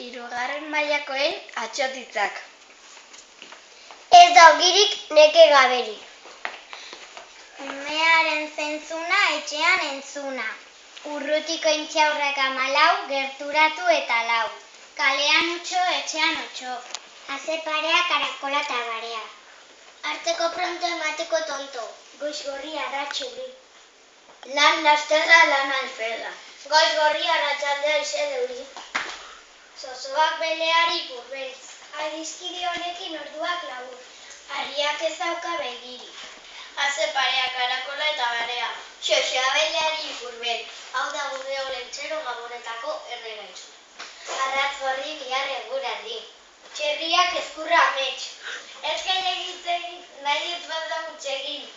Hirugarren mailakoen atsotitzak. Ez da ogirik neke gaberik. Umearen zentzuna etxean entzuna. Urrutiko intxaurrak 14, gerturatu eta 4. Kalean utxo, etxean otxo. Haze parea, karakola eta barea. Hartzeko pronto, emateko tonto. Goiz gorri arratxuri. Lan lasterra, lan alferra. Goiz gorri arratsaldea ize deuri. Zozoak beleari burbeltz. Adizkide honekin orduak labur. Harriak ez dauka begiri. Haze parea, karakola eta barea. Xoxoa beleari burbeltz. Hau da gure olentzero gabonetako erregaitzu. Arratz gorri bihar eguraldi. Txerriak eskurra amets. Ez gehiagitzen nahi ez bat da mutxegin.